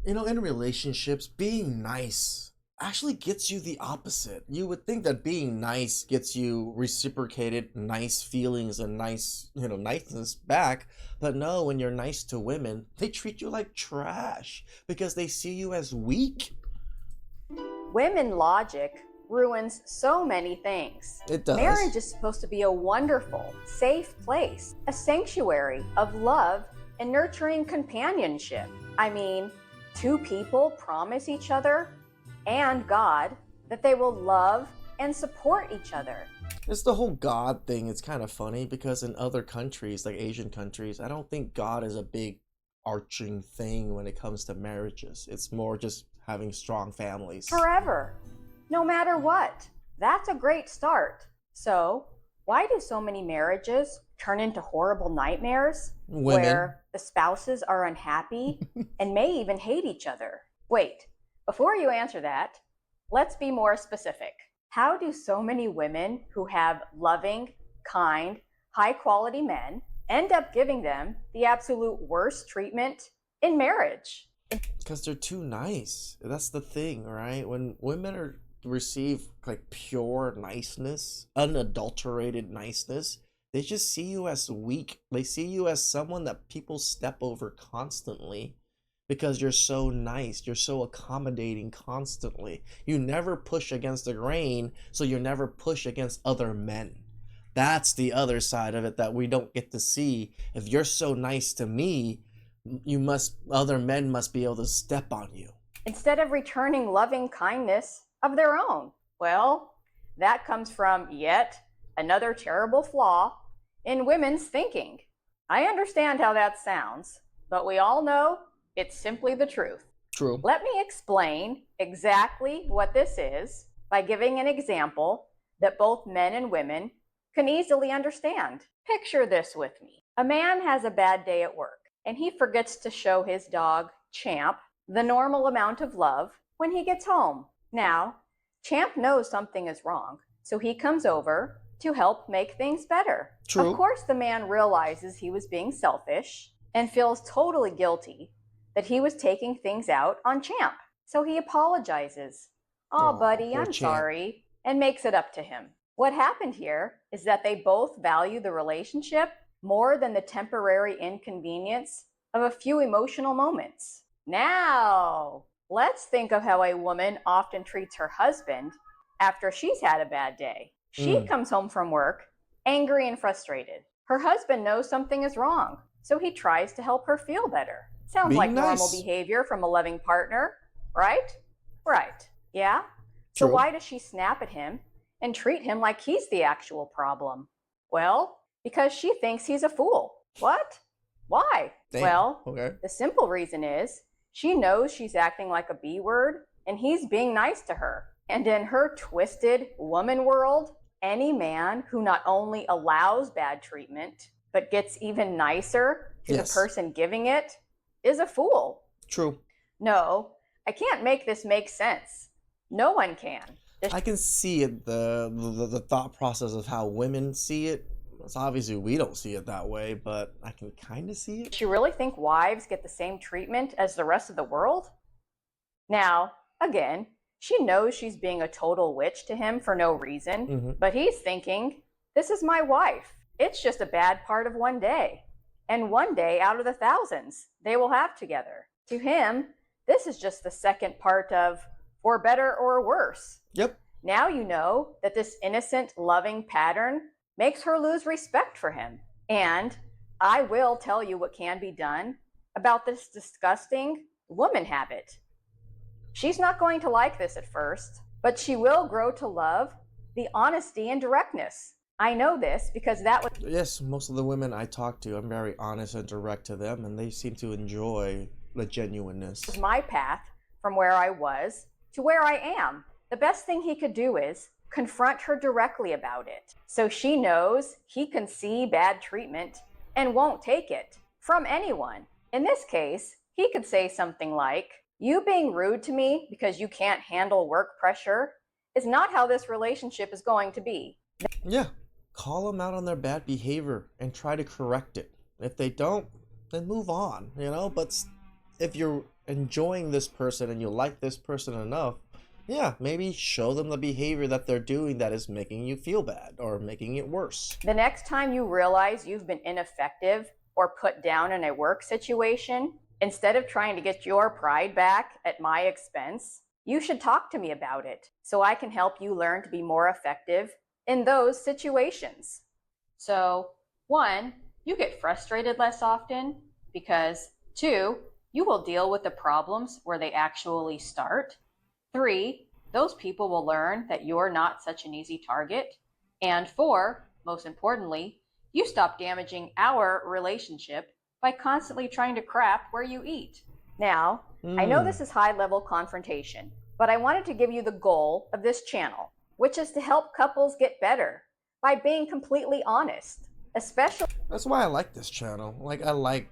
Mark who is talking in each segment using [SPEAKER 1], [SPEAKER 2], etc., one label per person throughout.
[SPEAKER 1] In relationships, being nice actually gets you the opposite. You would think that being nice gets you reciprocated nice feelings and niceness back. But no, when you're nice to women, they treat you like trash because they see you as weak.
[SPEAKER 2] Women logic ruins so many things.
[SPEAKER 1] It does.
[SPEAKER 2] Marriage is supposed to be a wonderful, safe place, a sanctuary of love and nurturing companionship. I mean, two people promise each other and God that they will love and support each other.
[SPEAKER 1] It's the whole God thing. It's kind of funny because in other countries, like Asian countries, I don't think God is a big arching thing when it comes to marriages. It's more just having strong families.
[SPEAKER 2] Forever, no matter what. That's a great start. So, why do so many marriages turn into horrible nightmares
[SPEAKER 1] Women.
[SPEAKER 2] where the spouses are unhappy and may even hate each other? Wait, before you answer that, let's be more specific. How do so many women who have loving, kind, high quality men end up giving them the absolute worst treatment in marriage?
[SPEAKER 1] Because they're too nice. That's the thing, right? When women receive like pure niceness, unadulterated niceness, they just see you as weak. They see you as someone that people step over constantly because you're so nice. You're so accommodating constantly. You never push against the grain, so you never push against other men. That's the other side of it that we don't get to see. If you're so nice to me, other men must be able to step on you.
[SPEAKER 2] Instead of returning loving kindness of their own. Well, that comes from yet another terrible flaw in women's thinking. I understand how that sounds, but we all know it's simply the truth.
[SPEAKER 1] True.
[SPEAKER 2] Let me explain exactly what this is by giving an example that both men and women can easily understand. Picture this with me. A man has a bad day at work, and he forgets to show his dog, Champ, the normal amount of love when he gets home. Now, Champ knows something is wrong, so he comes over to help make things better.
[SPEAKER 1] True.
[SPEAKER 2] Of course, the man realizes he was being selfish and feels totally guilty that he was taking things out on Champ. So he apologizes. "Oh, buddy,
[SPEAKER 1] poor
[SPEAKER 2] I'm
[SPEAKER 1] Champ."
[SPEAKER 2] sorry, and makes it up to him. What happened here is that they both value the relationship more than the temporary inconvenience of a few emotional moments. Now, let's think of how a woman often treats her husband after she's had a bad day. She comes home from work angry and frustrated. Her husband knows something is wrong, so he tries to help her feel better. Sounds
[SPEAKER 1] Being
[SPEAKER 2] like normal
[SPEAKER 1] nice.
[SPEAKER 2] behavior from a loving partner, right? Right. Yeah? So
[SPEAKER 1] True.
[SPEAKER 2] why does she snap at him and treat him like he's the actual problem? Well, because she thinks he's a fool. What? Why?
[SPEAKER 1] Damn.
[SPEAKER 2] Well,
[SPEAKER 1] Okay.
[SPEAKER 2] the simple reason is she knows she's acting like a B word and he's being nice to her. And in her twisted woman world, any man who not only allows bad treatment, but gets even nicer to
[SPEAKER 1] Yes.
[SPEAKER 2] the person giving it is a fool.
[SPEAKER 1] True.
[SPEAKER 2] No, I can't make this make sense. No one can.
[SPEAKER 1] I can see it, the thought process of how women see it. It's obviously we don't see it that way, but I can kind of see it.
[SPEAKER 2] Does she really think wives get the same treatment as the rest of the world? Now, again, she knows she's being a total witch to him for no reason, but he's thinking, this is my wife. It's just a bad part of one day. And one day out of the thousands they will have together. To him, this is just the second part of for better or worse.
[SPEAKER 1] Yep.
[SPEAKER 2] Now you know that this innocent, loving pattern makes her lose respect for him. And I will tell you what can be done about this disgusting woman habit. She's not going to like this at first, but she will grow to love the honesty and directness. I know this because that was
[SPEAKER 1] Yes, most of the women I talk to, I'm very honest and direct to them, and they seem to enjoy the genuineness.
[SPEAKER 2] my path from where I was to where I am. The best thing he could do is confront her directly about it, so she knows he can see bad treatment and won't take it from anyone. In this case, he could say something like, "You being rude to me because you can't handle work pressure is not how this relationship is going to be."
[SPEAKER 1] Yeah, call them out on their bad behavior and try to correct it. If they don't, then move on, But if enjoying this person and you like this person enough, yeah, maybe show them the behavior that they're doing that is making you feel bad or making it worse.
[SPEAKER 2] The next time you realize you've been ineffective or put down in a work situation, instead of trying to get your pride back at my expense, you should talk to me about it so I can help you learn to be more effective in those situations. So, 1, you get frustrated less often because 2, you will deal with the problems where they actually start. 3, those people will learn that you're not such an easy target. And 4, most importantly, you stop damaging our relationship by constantly trying to crap where you eat. Now, I know this is high-level confrontation, but I wanted to give you the goal of this channel, which is to help couples get better by being completely honest, especially.
[SPEAKER 1] That's why I like this channel. Like, I like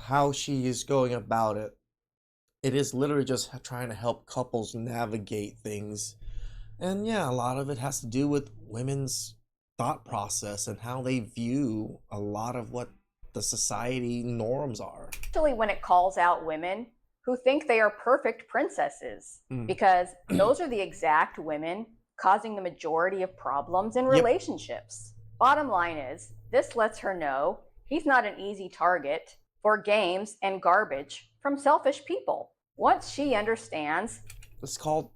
[SPEAKER 1] how she is going about it. It is literally just trying to help couples navigate things. And yeah, a lot of it has to do with women's thought process and how they view a lot of what the society norms are.
[SPEAKER 2] Especially when it calls out women who think they are perfect princesses, because those are the exact women causing the majority of problems in relationships. Bottom line is, this lets her know he's not an easy target for games and garbage from selfish people. Once she understands,
[SPEAKER 1] it's called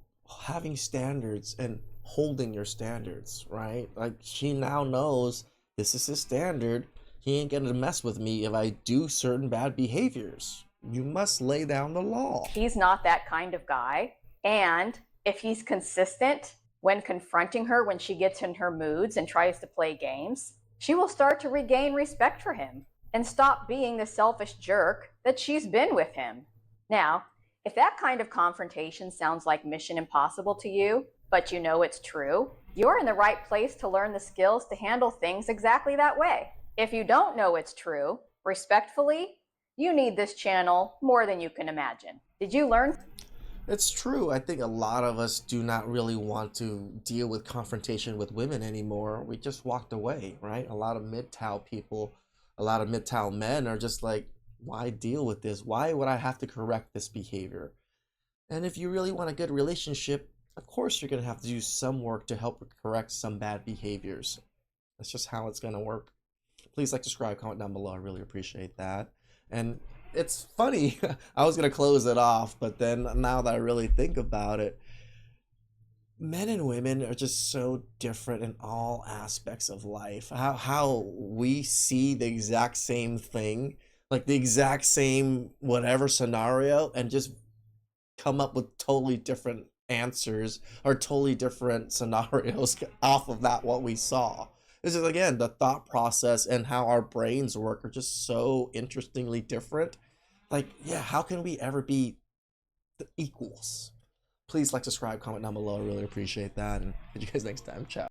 [SPEAKER 1] having standards and holding your standards, right? Like, she now knows this is his standard. He ain't gonna mess with me if I do certain bad behaviors. You must lay down the law.
[SPEAKER 2] He's not that kind of guy. And if he's consistent when confronting her when she gets in her moods and tries to play games, she will start to regain respect for him and stop being the selfish jerk that she's been with him. Now, if that kind of confrontation sounds like Mission Impossible to you, but you know it's true, you're in the right place to learn the skills to handle things exactly that way. If you don't know it's true, respectfully, you need this channel more than you can imagine. Did you learn?
[SPEAKER 1] It's true. I think a lot of us do not really want to deal with confrontation with women anymore. We just walked away, right? A lot of MGTOW people, a lot of MGTOW men are just like, why deal with this? Why would I have to correct this behavior? And if you really want a good relationship, of course you're going to have to do some work to help correct some bad behaviors. That's just how it's going to work. Please like, subscribe, comment down below. I really appreciate that. And it's funny, I was going to close it off, but then now that I really think about it, men and women are just so different in all aspects of life. How we see the exact same thing, like the exact same whatever scenario, and just come up with totally different answers or totally different scenarios off of that what we saw. This is, again, the thought process and how our brains work are just so interestingly different. Like, yeah, how can we ever be equals? Please like, subscribe, comment down below. I really appreciate that. And see you guys next time. Ciao.